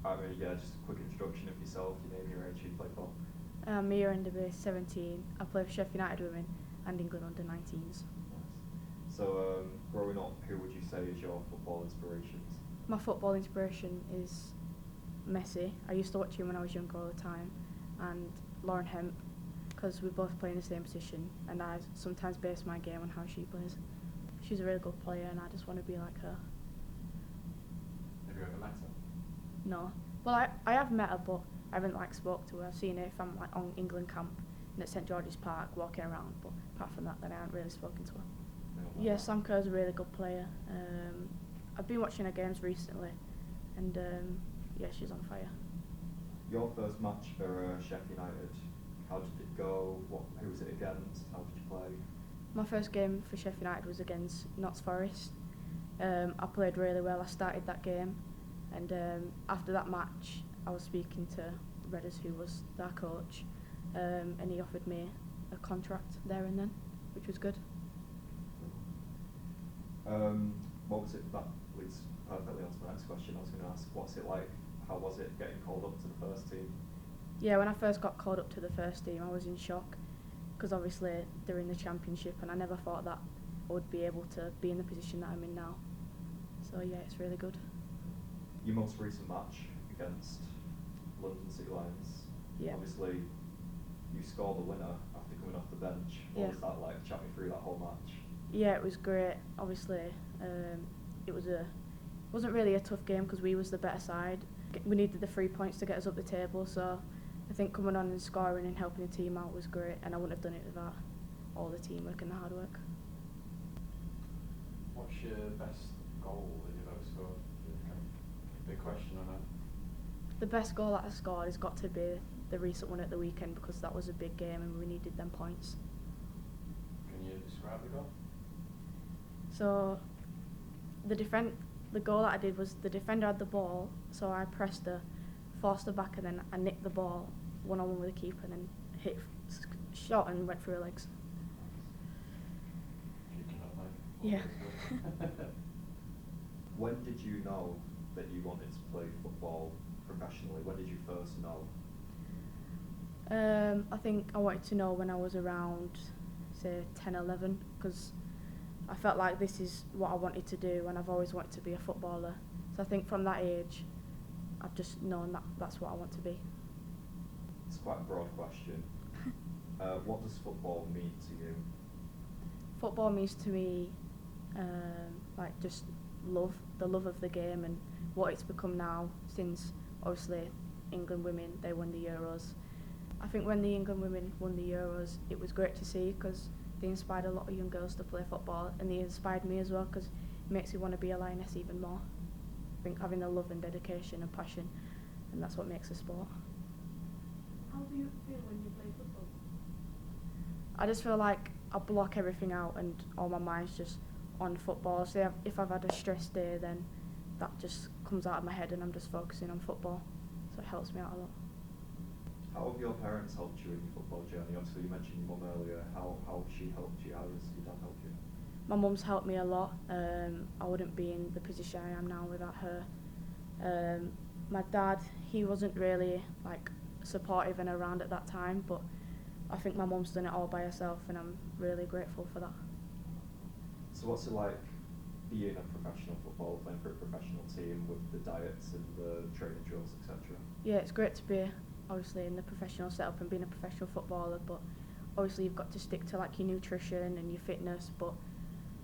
Yeah, just a quick introduction of yourself, your name, your age, who you play for. I'm Mia Enderby, 17. I play for Sheffield United Women and England under-19s. Nice. So, growing up, who would you say is your football inspirations? My football inspiration is Messi. I used to watch him when I was younger all the time, and Lauren Hemp, because we both play in the same position, and I sometimes base my game on how she plays. She's a really good player, and I just want to be like her. Have you ever met her? No. Well, I have met her, but I haven't spoke to her. I've seen her if I'm on England camp and at St George's Park walking around, but apart from that, then I haven't really spoken to her. No, Yeah, Sam Kerr's a really good player. I've been watching her games recently, and yeah, she's on fire. Your first match for Sheffield United, how did it go? Who was it against? How did you play? My first game for Sheffield United was against Notts Forest. I played really well. I started that game, and after that match, I was speaking to Redders, who was their coach, and he offered me a contract there and then, which was good. What was it? That leads perfectly on to the next question. I was going to ask, what's it like? How was it getting called up to the first team? Yeah, when I first got called up to the first team, I was in shock, because obviously they're in the Championship, and I never thought that I would be able to be in the position that I'm in now. So yeah, it's really good. Your most recent match against London Sidelines. Yeah. Obviously, you scored the winner after coming off the bench. What was that like? Chat me through that whole match. Yeah, it was great. Obviously, it wasn't really a tough game because we was the better side. We needed the 3 points to get us up the table, so I think coming on and scoring and helping the team out was great, and I wouldn't have done it without all the teamwork and the hard work. What's your best goal that you've ever scored? Big question, I know. The best goal that I scored has got to be the recent one at the weekend, because that was a big game and we needed them points. Can you describe the goal? So the goal that I did was the defender had the ball, so I pressed her, forced her back, and then I nicked the ball one-on-one with the keeper, and then shot and went through her legs. Yeah. When did you know that you wanted to play football professionally? When did you first know? I think I wanted to know when I was around, say, 10, 11, because I felt like this is what I wanted to do, and I've always wanted to be a footballer. So I think from that age, I've just known that that's what I want to be. It's quite a broad question. What does football mean to you? Football means to me, just the love of the game and what it's become now, since obviously England women, they won the Euros. I think when the England women won the Euros, it was great to see, because they inspired a lot of young girls to play football, and they inspired me as well, because it makes you want to be a lioness even more. I think having the love and dedication and passion, and that's what makes a sport. How do you feel when you play football? I just feel like I block everything out and all my mind's just on football. So if I've had a stress day, then that just comes out of my head and I'm just focusing on football. So it helps me out a lot. How have your parents helped you in your football journey? Obviously, you mentioned your mum earlier. How she helped you? How has your dad helped you? My mum's helped me a lot. I wouldn't be in the position I am now without her. My dad, he wasn't really supportive and around at that time, but I think my mum's done it all by herself, and I'm really grateful for that. So what's it like being a professional footballer, playing for a professional team with the diets and the training drills, etc.? Yeah, it's great to be obviously in the professional setup and being a professional footballer, but obviously you've got to stick to your nutrition and your fitness, but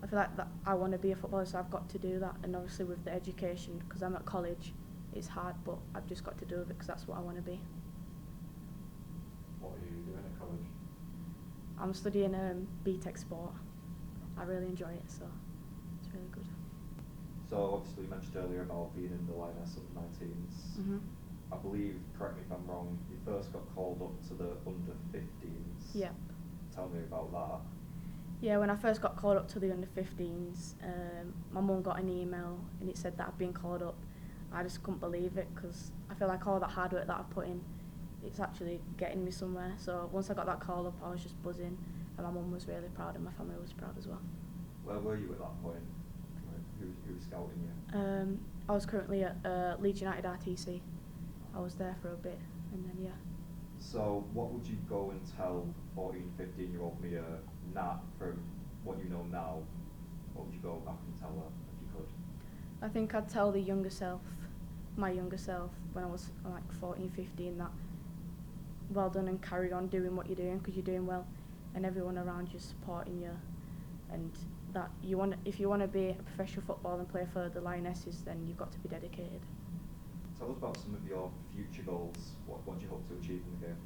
I feel like that I want to be a footballer, so I've got to do that. And obviously with the education, because I'm at college, it's hard, but I've just got to do it because that's what I want to be. What are you doing at college? I'm studying BTEC sport. I really enjoy it, so it's really good. So obviously you mentioned earlier about being in the Lioness under-19s. Mhm. I believe, correct me if I'm wrong, you first got called up to the under-15s. Yeah. Tell me about that. Yeah, when I first got called up to the under-15s, my mum got an email and it said that I'd been called up. I just couldn't believe it, because I feel like all that hard work that I put in, it's actually getting me somewhere. So once I got that call up, I was just buzzing, and my mum was really proud and my family was proud as well. Where were you at that point? Who was scouting you? I was currently at Leeds United RTC. I was there for a bit, and then yeah. So what would you go and tell 14, 15-year-old Mia now, from what you know now, what would you go back and tell her if you could? I think I'd tell the younger self, my younger self, when I was like 14, 15, that well done and carry on doing what you're doing because you're doing well, and everyone around you supporting you, and that if you want to be a professional footballer and play for the Lionesses, then you've got to be dedicated. Tell us about some of your future goals. What do you hope to achieve in the game?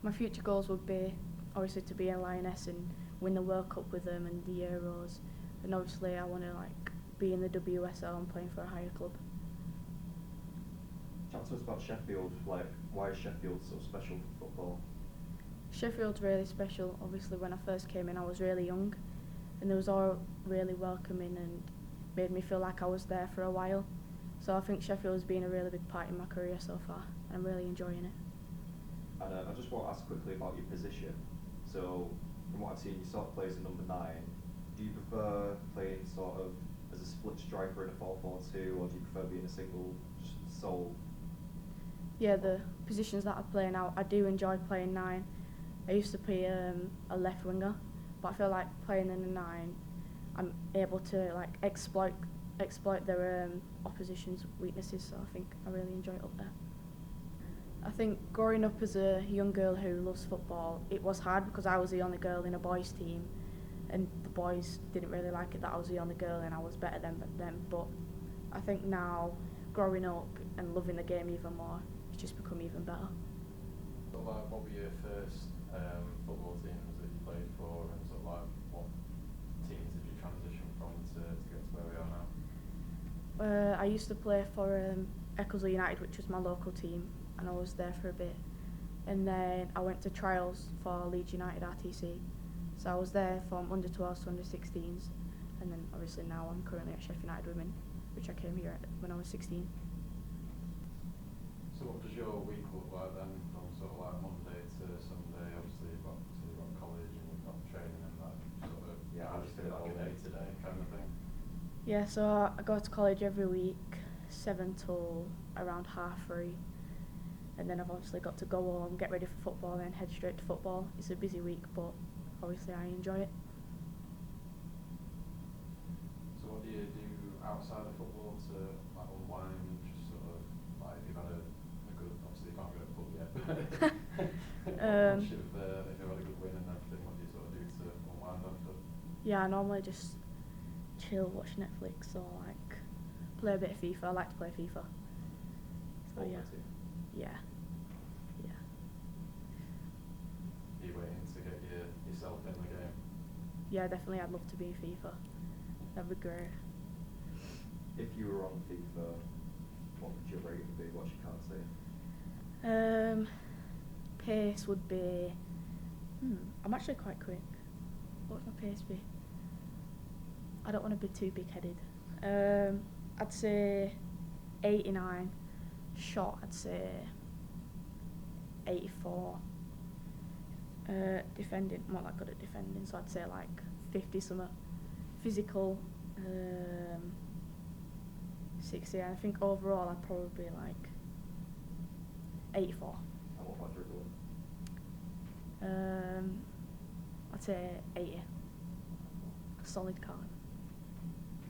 My future goals would be obviously to be a Lioness and win the World Cup with them and the Euros, and obviously I want to like be in the WSL and playing for a higher club. Chat to us about Sheffield. Like, why is Sheffield so special for football? Sheffield's really special. Obviously, when I first came in, I was really young, and they was all really welcoming and made me feel like I was there for a while. So I think Sheffield has been a really big part in my career so far. I'm really enjoying it. And I just want to ask quickly about your position. So, from what I've seen, you sort of play as a number 9. Do you prefer playing sort of as a split striker in a 4-4-2, or do you prefer being a single, just sole? Yeah, the positions that I play now, I do enjoy playing 9. I used to play a left winger, but I feel like playing in a 9, I'm able to like exploit their opposition's weaknesses. So I think I really enjoy it up there. I think growing up as a young girl who loves football, it was hard because I was the only girl in a boys' team, and the boys didn't really like it that I was the only girl and I was better than them. But I think now, growing up and loving the game even more, it's just become even better. So like, what were your first football teams that you played for, and sort of like what teams did you transition from to get to where we are now? I used to play for Sheffield United, which was my local team, and I was there for a bit. And then I went to trials for Leeds United RTC. So I was there from under 12s to under 16s, and then obviously now I'm currently at Sheffield United Women, which I came here at when I was 16. So what does your week look like then, from sort of like Monday to Sunday? Obviously you've got college and you've got training and that sort of, Yeah, how do you just fit do it like all a day day. to day kind of thing? Yeah, so I go to college every week, 7 till around 3:30. And then I've obviously got to go home, get ready for football, then head straight to football. It's a busy week, but obviously I enjoy it. So what do you do outside of football to like unwind, just sort of like if you've had a good, obviously you can't go to the pub yet, but once if you've had a good win and everything, what do you sort of do to unwind after? Yeah, I normally just chill, watch Netflix, or like play a bit of FIFA. I like to play FIFA. So yeah. Ultimate Team. Yeah. Yeah. Are you waiting to get yourself in the game? Yeah, definitely I'd love to be in FIFA. That'd be great. If you were on FIFA, what would your rating be? What's your card say? Pace would be I'm actually quite quick. What would my pace be? I don't want to be too big-headed. I'd say 89. Shot, I'd say 84. Defending, I'm not that good at defending, so I'd say like 50 something. Physical, 60. I think overall I'd probably be like 84. And what about dribbling? I'd say 80. A solid card.